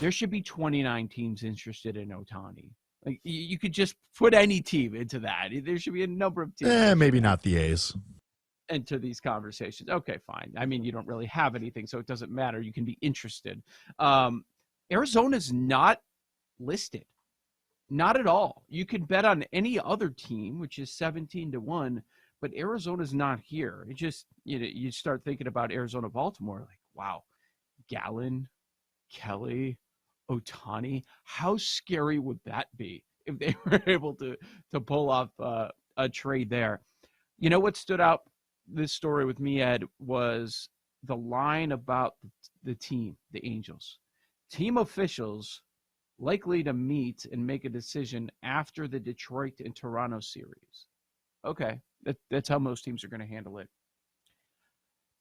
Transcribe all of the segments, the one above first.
there should be 29 teams interested in Ohtani. Like, you could just put any team into that. There should be a number of teams. Maybe not the A's. Into these conversations. Okay, fine. I mean, you don't really have anything, so it doesn't matter. You can be interested. Arizona's not listed. Not at all. You could bet on any other team, which is 17-1, but Arizona's not here. It just, you start thinking about Arizona, Baltimore, like, wow, Gallen, Kelly, Ohtani. How scary would that be if they were able to pull off a trade there? You know what stood out this story with me, Ed, was the line about the team, the Angels. Team officials likely to meet and make a decision after the Detroit and Toronto series. Okay, that's how most teams are going to handle it.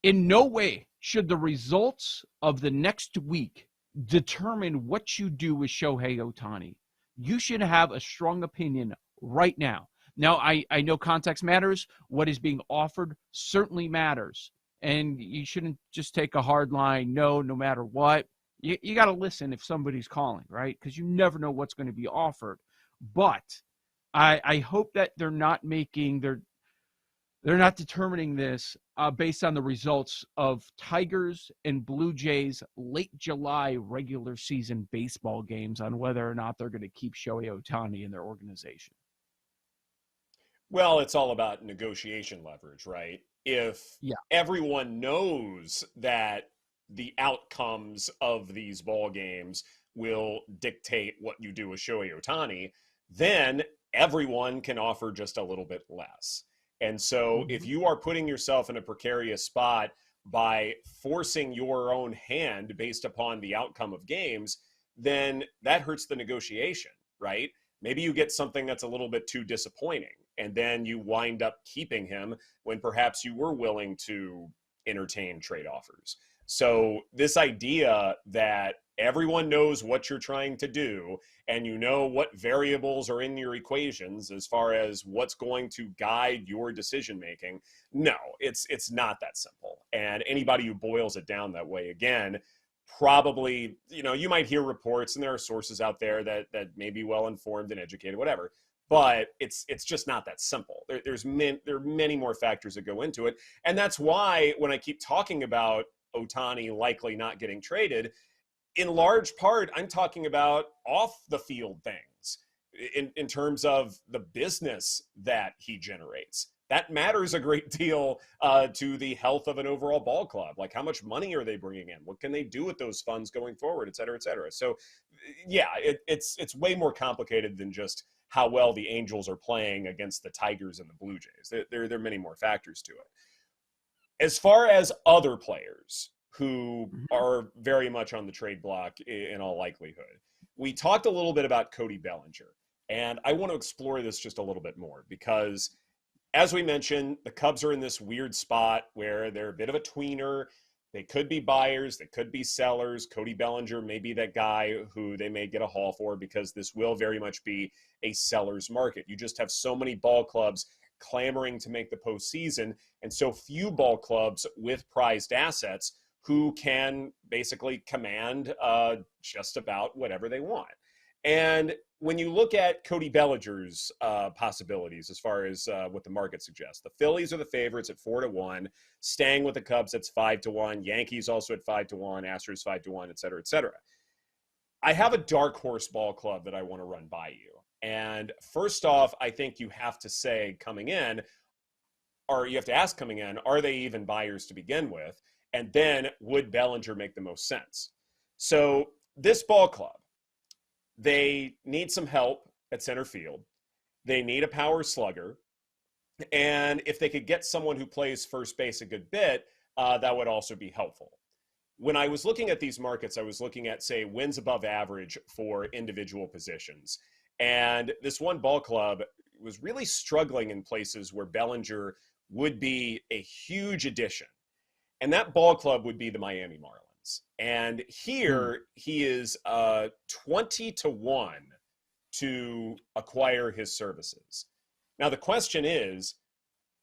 In no way should the results of the next week determine what you do with Shohei Ohtani. You should have a strong opinion right now. Now, I know context matters. What is being offered certainly matters. And you shouldn't just take a hard line, no matter what. You got to listen if somebody's calling, right? Because you never know what's going to be offered. But I hope that they're not determining this based on the results of Tigers and Blue Jays late July regular season baseball games on whether or not they're going to keep Shohei Ohtani in their organization. Well, it's all about negotiation leverage, right? If everyone knows that the outcomes of these ball games will dictate what you do with Shohei Ohtani, then everyone can offer just a little bit less. And so if you are putting yourself in a precarious spot by forcing your own hand based upon the outcome of games, then that hurts the negotiation, right? Maybe you get something that's a little bit too disappointing, and then you wind up keeping him when perhaps you were willing to entertain trade offers. So this idea that everyone knows what you're trying to do and you know what variables are in your equations as far as what's going to guide your decision making, no, it's not that simple. And anybody who boils it down that way, again, probably, you might hear reports, and there are sources out there that may be well informed and educated, whatever, but it's just not that simple. There are many more factors that go into it. And that's why when I keep talking about Ohtani likely not getting traded, in large part, I'm talking about off the field things in terms of the business that he generates. That matters a great deal to the health of an overall ball club. Like, how much money are they bringing in? What can they do with those funds going forward, et cetera, et cetera. So, yeah, it's way more complicated than just how well the Angels are playing against the Tigers and the Blue Jays. There are many more factors to it. As far as other players who are very much on the trade block in all likelihood, we talked a little bit about Cody Bellinger, and I want to explore this just a little bit more because, as we mentioned, the Cubs are in this weird spot where they're a bit of a tweener. They could be buyers, they could be sellers. Cody Bellinger may be that guy who they may get a haul for because this will very much be a seller's market. You just have so many ball clubs clamoring to make the postseason and so few ball clubs with prized assets who can basically command just about whatever they want. And when you look at Cody Bellinger's possibilities as far as what the market suggests, the Phillies are the favorites at 4-1, staying with the Cubs, that's 5-1, Yankees also at 5-1, Astros 5-1, et cetera, et cetera. I have a dark horse ball club that I want to run by you. And first off, I think you have to say coming in, or you have to ask coming in, are they even buyers to begin with? And then would Bellinger make the most sense? So this ball club, they need some help at center field. They need a power slugger. And if they could get someone who plays first base a good bit, that would also be helpful. When I was looking at these markets, I was looking at, say, wins above average for individual positions. And this one ball club was really struggling in places where Bellinger would be a huge addition. And that ball club would be the Miami Marlins. And here he is 20-1 to acquire his services. Now, the question is,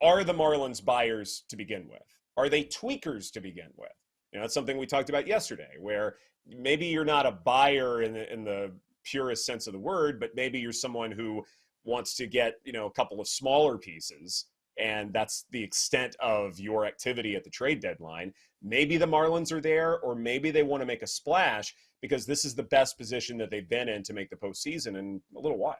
are the Marlins buyers to begin with? Are they tweakers to begin with? That's something we talked about yesterday, where maybe you're not a buyer in the purest sense of the word, but maybe you're someone who wants to get, a couple of smaller pieces, and that's the extent of your activity at the trade deadline. Maybe the Marlins are there, or maybe they want to make a splash because this is the best position that they've been in to make the postseason in a little while.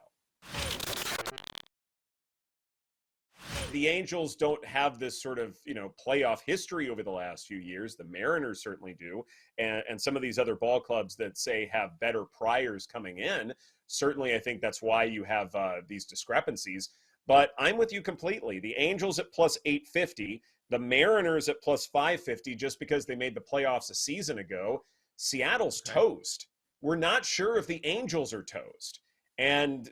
The Angels don't have this sort of, playoff history over the last few years. The Mariners certainly do. And some of these other ball clubs that say have better priors coming in, certainly I think that's why you have these discrepancies. But I'm with you completely. The Angels at plus 850, the Mariners at plus 550, just because they made the playoffs a season ago. Seattle's toast. We're not sure if the Angels are toast. And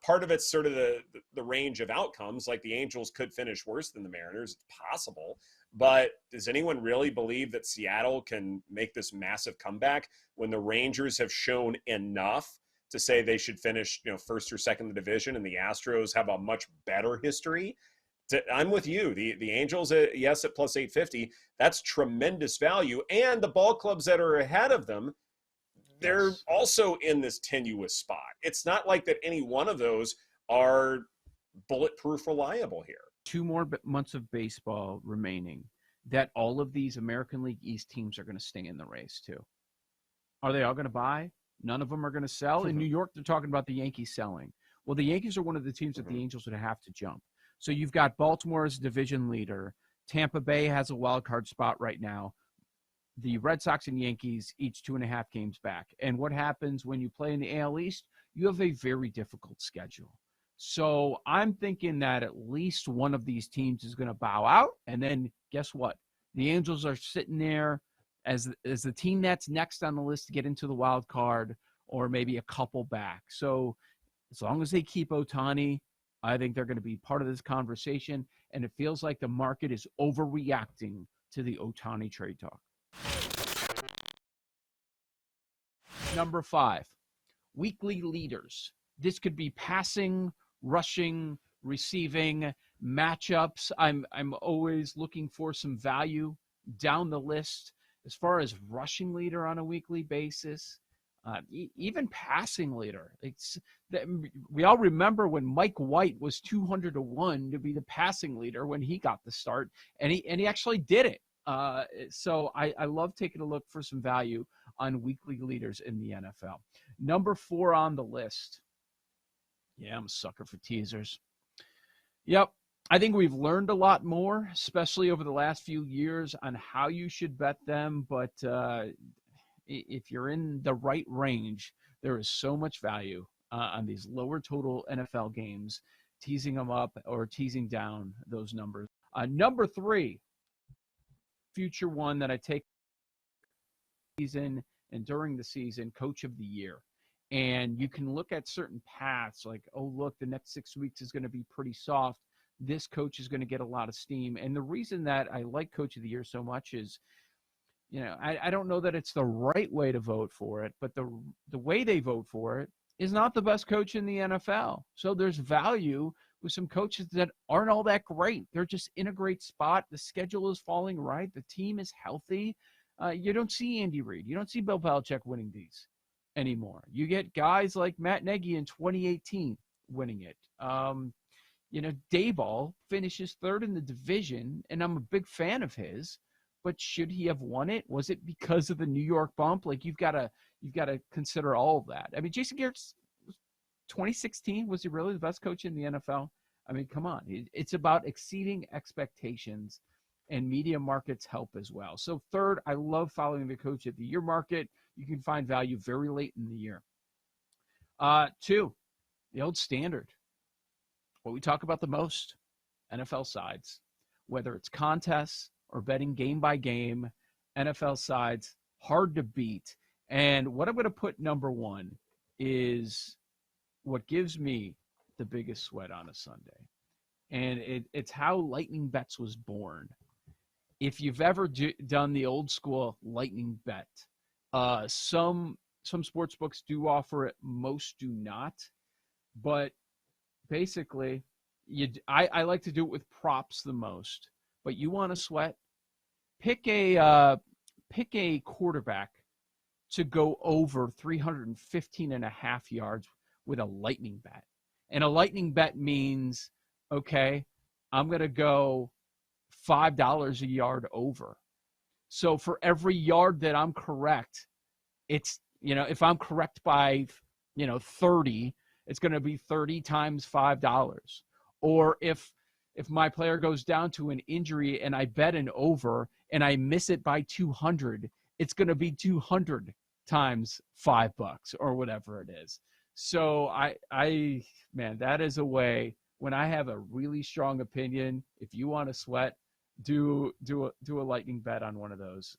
part of it's sort of the range of outcomes. Like the Angels could finish worse than the Mariners. It's possible. But does anyone really believe that Seattle can make this massive comeback when the Rangers have shown enough to say they should finish, first or second in the division, and the Astros have a much better history? I'm with you. The Angels, yes, at plus 850, that's tremendous value. And the ball clubs that are ahead of them, they're also in this tenuous spot. It's not like that any one of those are bulletproof reliable here. 2 more months of baseball remaining that all of these American League East teams are going to stay in the race too. Are they all going to buy? None of them are going to sell. In New York, they're talking about the Yankees selling. Well, the Yankees are one of the teams that the Angels would have to jump. So you've got Baltimore as division leader. Tampa Bay has a wild card spot right now. The Red Sox and Yankees each 2.5 games back. And what happens when you play in the AL East? You have a very difficult schedule. So I'm thinking that at least one of these teams is going to bow out. And then guess what? The Angels are sitting there as the team that's next on the list to get into the wild card, or maybe a couple back. So as long as they keep Ohtani, I think they're going to be part of this conversation. And it feels like the market is overreacting to the Ohtani trade talk. Number 5, weekly leaders. This could be passing, rushing, receiving, matchups. I'm always looking for some value down the list. As far as rushing leader on a weekly basis, even passing leader. We all remember when Mike White was 200-1 to be the passing leader when he got the start, and he actually did it. So I love taking a look for some value on weekly leaders in the NFL. Number 4 on the list. Yeah, I'm a sucker for teasers. Yep. I think we've learned a lot more, especially over the last few years, on how you should bet them. But if you're in the right range, there is so much value on these lower total NFL games, teasing them up or teasing down those numbers. Number 3, future one that I take season and during the season, coach of the year. And you can look at certain paths like, oh, look, the next 6 weeks is going to be pretty soft. This coach is going to get a lot of steam. And the reason that I like coach of the year so much is, I don't know that it's the right way to vote for it, but the way they vote for it is not the best coach in the NFL. So there's value with some coaches that aren't all that great. They're just in a great spot. The schedule is falling right. The team is healthy. You don't see Andy Reid. You don't see Bill Belichick winning these anymore. You get guys like Matt Nagy in 2018 winning it. Dayball finishes 3rd in the division, and I'm a big fan of his. But should he have won it? Was it because of the New York bump? Like you've got to consider all of that. I mean, Jason Garrett's 2016, was he really the best coach in the NFL? I mean, come on. It's about exceeding expectations, and media markets help as well. So 3rd, I love following the coach of the year market. You can find value very late in the year. 2, the old standard. What we talk about the most, NFL sides, whether it's contests or betting game by game, NFL sides, hard to beat. And what I'm going to put number 1 is what gives me the biggest sweat on a Sunday. And it's how Lightning Bets was born. If you've ever done the old school Lightning Bet, some sports books do offer it, most do not. But basically, I like to do it with props the most. But you want to sweat? Pick a pick a quarterback to go over 315.5 yards with a lightning bet. And a lightning bet means, okay, I'm going to go $5 a yard over. So for every yard that I'm correct, it's, if I'm correct by, 30, it's going to be 30 times $5. Or if my player goes down to an injury and I bet an over and I miss it by 200, it's going to be 200 times $5 or whatever it is. So man, that is a way when I have a really strong opinion. If you want to sweat, do a lightning bet on one of those.